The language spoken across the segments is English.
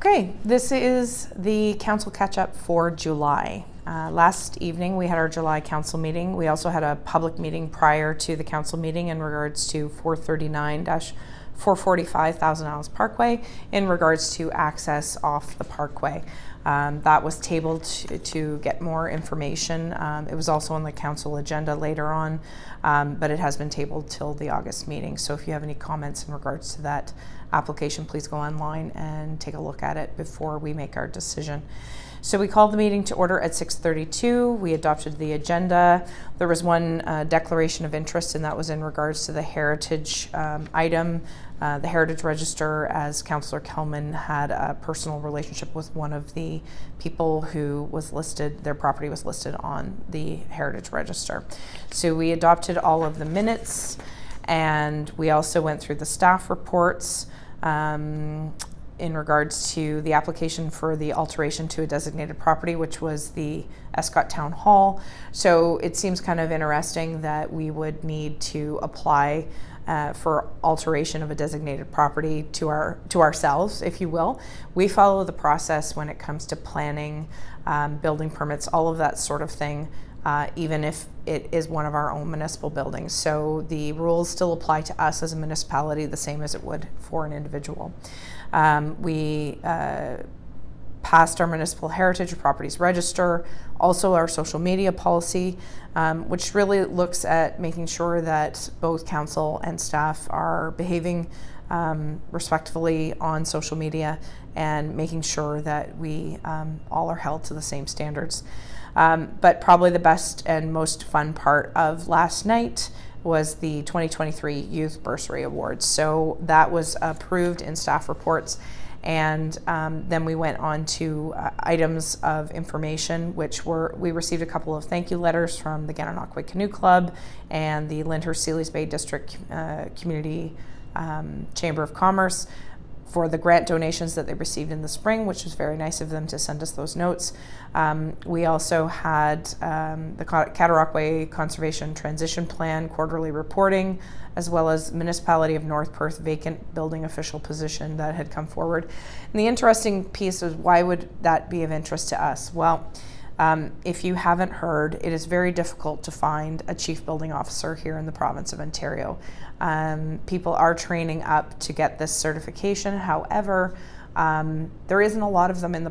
Okay, this is the council catch-up for July. Last evening we had our July council meeting. We also had a public meeting prior to the council meeting in regards to 439-445 Thousand Isles Parkway in regards to access off the parkway. That was tabled to get more information. It was also on the council agenda later on, but it has been tabled till the August meeting. So if you have any comments in regards to that application, please go online and take a look at it before we make our decision. So we called the meeting to order at 6:32. We adopted the agenda. There was one declaration of interest, and that was in regards to the heritage item. The Heritage Register, as Councillor Kelman had a personal relationship with one of the people who was listed, their property was listed on the Heritage Register. So we adopted all of the minutes, and we also went through the staff reports in regards to the application for the alteration to a designated property, which was the Escott Town Hall. So it seems kind of interesting that we would need to apply for alteration of a designated property to ourselves, if you will. We follow the process when it comes to planning, building permits, all of that sort of thing, even if it is one of our own municipal buildings. So the rules still apply to us as a municipality the same as it would for an individual. We passed our municipal heritage properties register, also our social media policy, which really looks at making sure that both council and staff are behaving respectfully on social media and making sure that we all are held to the same standards. But probably the best and most fun part of last night was the 2023 Youth Bursary Awards. So that was approved in staff reports. And then we went on to items of information, which we received a couple of thank you letters from the Gananoque Canoe Club and the Lyndhurst-Sealy's Bay District Community Chamber of Commerce for the grant donations that they received in the spring, which was very nice of them to send us those notes. We also had the Cataraqui Conservation Transition Plan quarterly reporting, as well as Municipality of North Perth vacant building official position that had come forward. And the interesting piece is, why would that be of interest to us? Well, if you haven't heard, it is very difficult to find a chief building officer here in the province of Ontario. People are training up to get this certification. However, there isn't a lot of them in the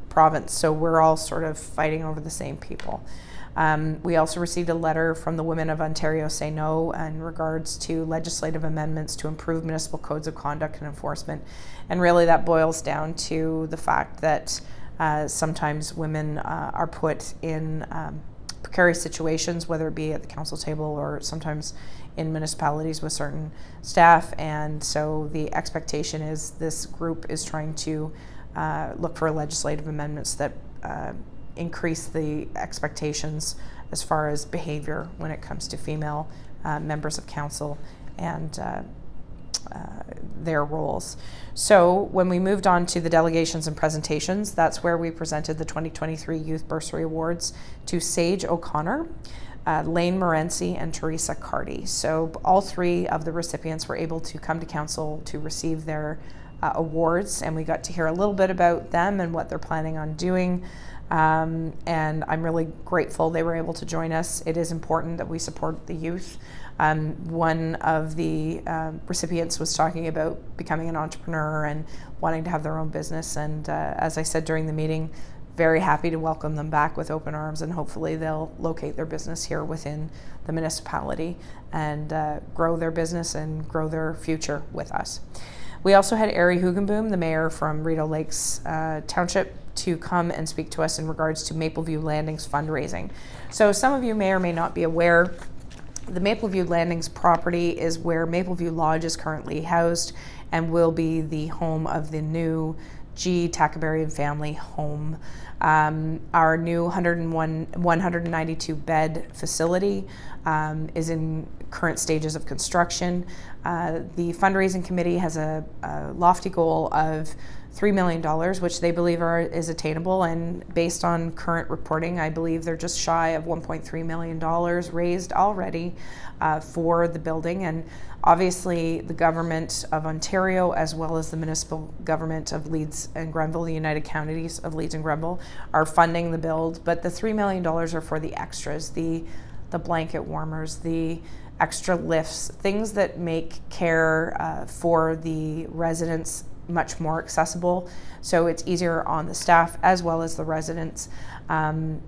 province, so we're all sort of fighting over the same people. We also received a letter from the Women of Ontario Say No in regards to legislative amendments to improve municipal codes of conduct and enforcement. And really that boils down to the fact that sometimes women are put in precarious situations, whether it be at the council table or sometimes in municipalities with certain staff. And so the expectation is this group is trying to look for legislative amendments that increase the expectations as far as behavior when it comes to female members of council and their roles. So when we moved on to the delegations and presentations, that's where we presented the 2023 Youth Bursary Awards to Sage O'Connor, Lane Morency, and Teresa Carty. So all three of the recipients were able to come to council to receive their awards, and we got to hear a little bit about them and what they're planning on doing. And I'm really grateful they were able to join us. It is important that we support the youth. One of the recipients was talking about becoming an entrepreneur and wanting to have their own business. And as I said during the meeting, very happy to welcome them back with open arms, and hopefully they'll locate their business here within the municipality and grow their business and grow their future with us. We also had Ari Hugenboom, the mayor from Rideau Lakes Township, to come and speak to us in regards to Mapleview Landings fundraising. So some of you may or may not be aware, the Mapleview Landings property is where Mapleview Lodge is currently housed and will be the home of the new G. Tacabarian family home. Our new 192 bed facility is in current stages of construction. The fundraising committee has a lofty goal of $3 million, which they believe is attainable, and based on current reporting, I believe they're just shy of $1.3 million raised already for the building. And obviously the government of Ontario, as well as the municipal government of Leeds Leeds and Grenville, the United Counties of Leeds and Grenville, are funding the build, but the $3 million are for the extras, the blanket warmers, the extra lifts, things that make care for the residents much more accessible. So it's easier on the staff as well as the residents,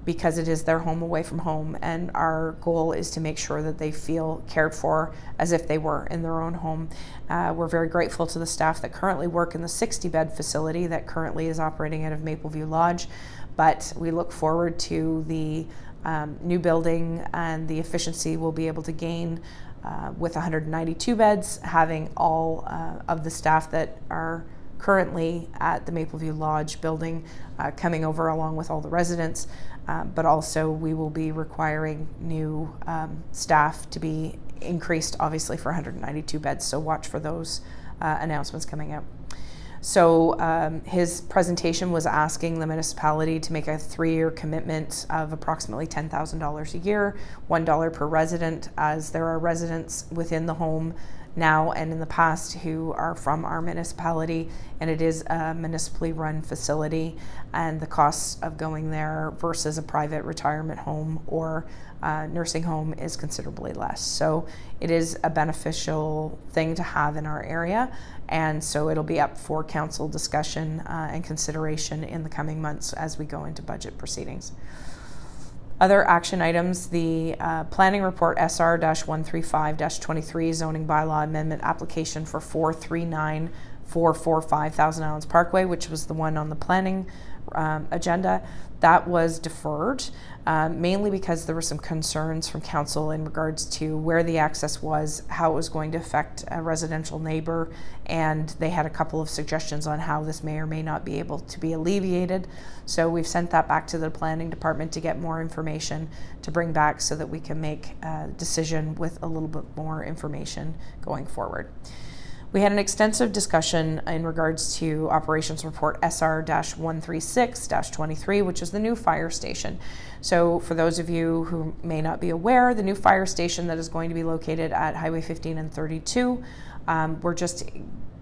because it is their home away from home. And our goal is to make sure that they feel cared for as if they were in their own home. We're very grateful to the staff that currently work in the 60-bed facility that currently is operating out of Mapleview Lodge. But we look forward to the new building and the efficiency we'll be able to gain with 192 beds, having all of the staff that are currently at the Mapleview Lodge building coming over along with all the residents, but also we will be requiring new staff to be increased, obviously, for 192 beds, so watch for those announcements coming out. So his presentation was asking the municipality to make a 3-year commitment of approximately $10,000 a year, $1 per resident, as there are residents within the home now and in the past who are from our municipality, and it is a municipally run facility, and the costs of going there versus a private retirement home or nursing home is considerably less. So it is a beneficial thing to have in our area, and so it'll be up for council discussion and consideration in the coming months as we go into budget proceedings. Other action items, the Planning Report SR-135-23 Zoning Bylaw Amendment application for 439-445 Thousand Islands Parkway, which was the one on the planning agenda. That was deferred, mainly because there were some concerns from council in regards to where the access was, how it was going to affect a residential neighbor, and they had a couple of suggestions on how this may or may not be able to be alleviated. So we've sent that back to the planning department to get more information to bring back so that we can make a decision with a little bit more information going forward. We had an extensive discussion in regards to Operations Report SR-136-23, which is the new fire station. So for those of you who may not be aware, the new fire station that is going to be located at Highway 15 and 32, we're just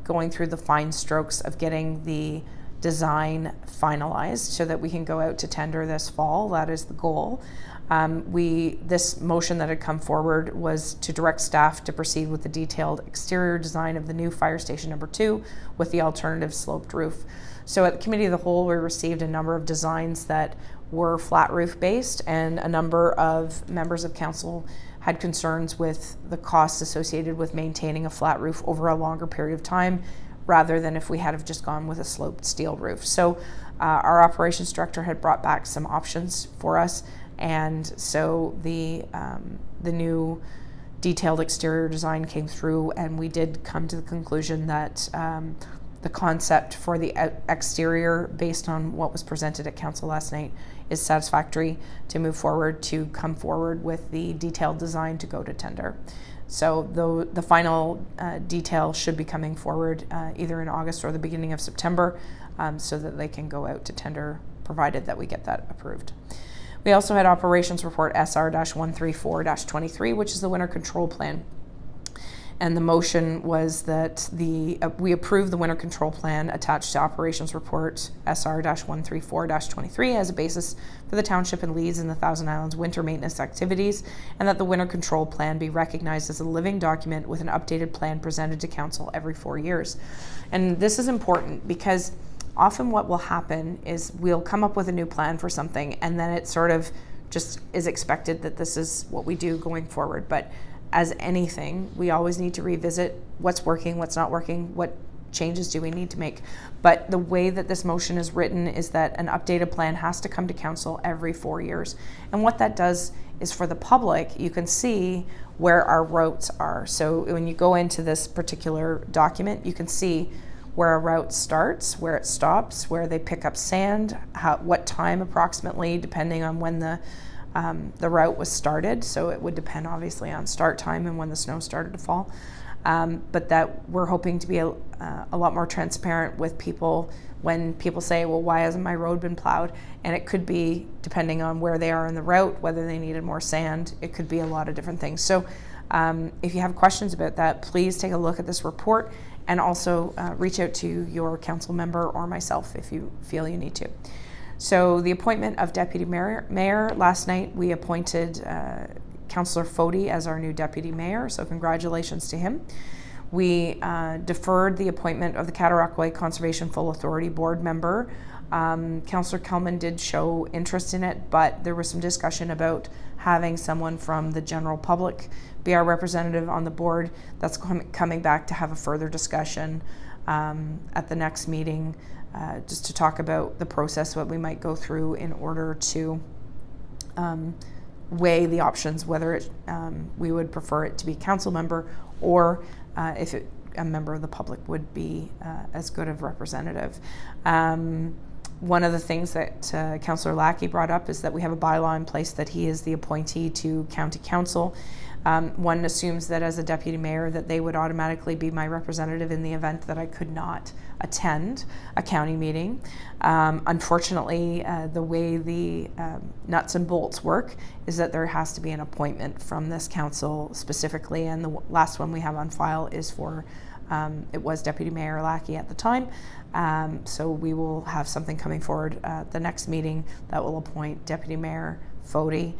going through the fine strokes of getting the design finalized so that we can go out to tender this fall. That is the goal. This motion that had come forward was to direct staff to proceed with the detailed exterior design of the new fire station number 2 with the alternative sloped roof. So at the Committee of the Whole, we received a number of designs that were flat roof based, and a number of members of council had concerns with the costs associated with maintaining a flat roof over a longer period of time, rather than if we had have just gone with a sloped steel roof. So our operations director had brought back some options for us. And so the new detailed exterior design came through, and we did come to the conclusion that the concept for the exterior, based on what was presented at council last night, is satisfactory to move forward, to come forward with the detailed design to go to tender. So the final detail should be coming forward either in August or the beginning of September, so that they can go out to tender, provided that we get that approved. We also had Operations Report SR-134-23, which is the winter control plan. And the motion was that we approve the winter control plan attached to Operations Report SR-134-23 as a basis for the township and Leeds and the Thousand Islands winter maintenance activities, and that the winter control plan be recognized as a living document with an updated plan presented to council every 4 years. And this is important because often what will happen is we'll come up with a new plan for something, and then it sort of just is expected that this is what we do going forward. But as anything, we always need to revisit what's working, what's not working, what changes do we need to make. But the way that this motion is written is that an updated plan has to come to council every 4 years. And what that does is, for the public, you can see where our routes are. So when you go into this particular document, you can see where a route starts, where it stops, where they pick up sand, what time approximately, depending on when the route was started. So it would depend obviously on start time and when the snow started to fall. But that we're hoping to be a lot more transparent with people when people say, well, why hasn't my road been plowed? And it could be depending on where they are in the route, whether they needed more sand. It could be a lot of different things. So if you have questions about that, please take a look at this report and also reach out to your council member or myself if you feel you need to. So the appointment of Deputy Mayor, last night we appointed Councillor Foti as our new Deputy Mayor, so congratulations to him. We deferred the appointment of the Cataraqui Conservation Full Authority Board member. Councillor Kelman did show interest in it, but there was some discussion about having someone from the general public be our representative on the board. That's coming back to have a further discussion at the next meeting, just to talk about the process, what we might go through in order to weigh the options, whether we would prefer it to be council member or if a member of the public would be as good of representative. One of the things that Councillor Lackey brought up is that we have a bylaw in place that he is the appointee to county council. One assumes that as a deputy mayor that they would automatically be my representative in the event that I could not attend a county meeting. Unfortunately, the way the nuts and bolts work is that there has to be an appointment from this council specifically, and the last one we have on file is for it was Deputy Mayor Lackey at the time. So we will have something coming forward at the next meeting that will appoint Deputy Mayor Foti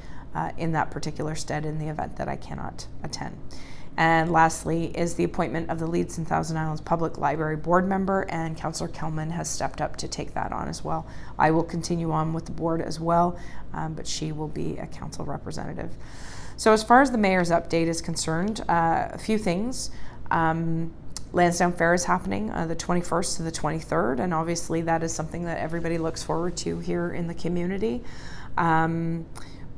in that particular stead in the event that I cannot attend. And lastly is the appointment of the Leeds and Thousand Islands Public Library Board member, and Councillor Kelman has stepped up to take that on as well. I will continue on with the board as well, but she will be a council representative. So as far as the mayor's update is concerned, a few things. Lansdowne Fair is happening the 21st to the 23rd, and obviously that is something that everybody looks forward to here in the community.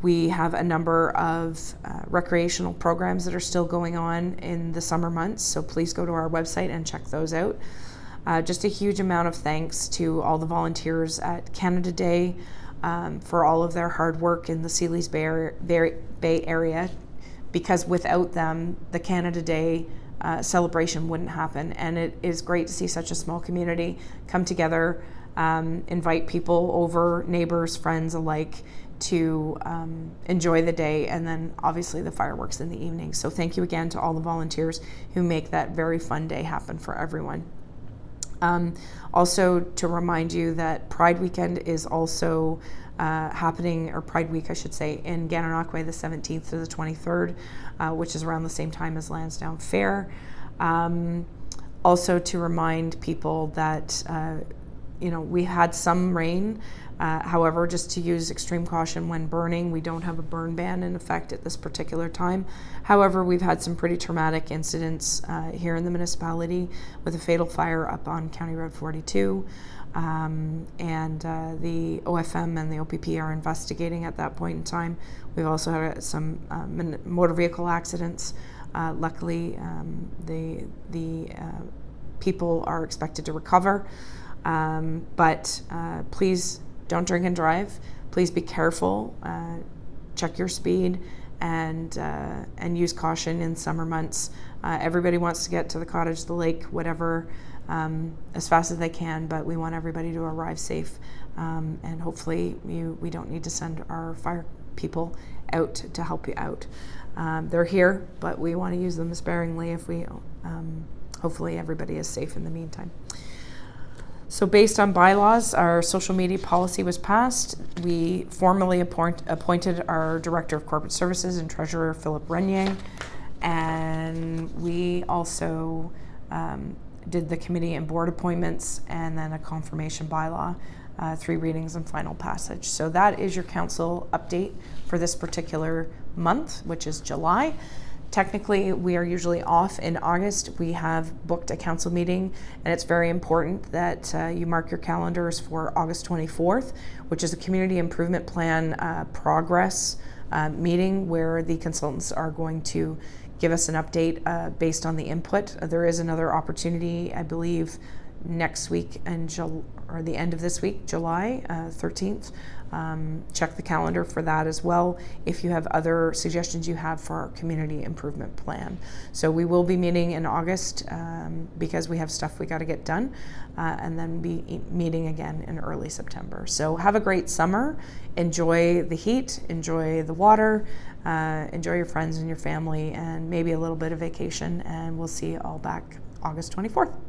We have a number of recreational programs that are still going on in the summer months, so please go to our website and check those out. Just a huge amount of thanks to all the volunteers at Canada Day for all of their hard work in the Sealy's Bay Area, because without them, the Canada Day celebration wouldn't happen. And it is great to see such a small community come together, invite people over, neighbors, friends alike, to enjoy the day, and then obviously the fireworks in the evening. So thank you again to all the volunteers who make that very fun day happen for everyone. Also to remind you that Pride Weekend is also happening, or Pride Week I should say, in Gananoque the 17th to the 23rd, which is around the same time as Lansdowne Fair. Also to remind people that we had some rain. However, just to use extreme caution when burning, we don't have a burn ban in effect at this particular time. However, we've had some pretty traumatic incidents here in the municipality with a fatal fire up on County Road 42. And the OFM and the OPP are investigating at that point in time. We've also had some motor vehicle accidents. Luckily, the people are expected to recover. But please don't drink and drive. Please be careful. Check your speed and use caution in summer months. Everybody wants to get to the cottage, the lake, whatever, as fast as they can, but we want everybody to arrive safe. And hopefully we don't need to send our fire people out to help you out. They're here, but we want to use them sparingly if we, hopefully everybody is safe in the meantime. So based on bylaws, our social media policy was passed. We formally appointed our Director of Corporate Services and Treasurer, Philip Renier, and we also did the committee and board appointments, and then a confirmation bylaw, 3 readings and final passage. So that is your council update for this particular month, which is July. Technically, we are usually off in August. We have booked a council meeting, and it's very important that you mark your calendars for August 24th, which is a community improvement plan progress meeting where the consultants are going to give us an update based on the input. There is another opportunity, I believe, next week and or the end of this week, July 13th. Check the calendar for that as well if you have other suggestions you have for our community improvement plan. So we will be meeting in August because we have stuff we got to get done, and then be meeting again in early September. So have a great summer. Enjoy the heat, enjoy the water, enjoy your friends and your family, and maybe a little bit of vacation, and we'll see you all back August 24th.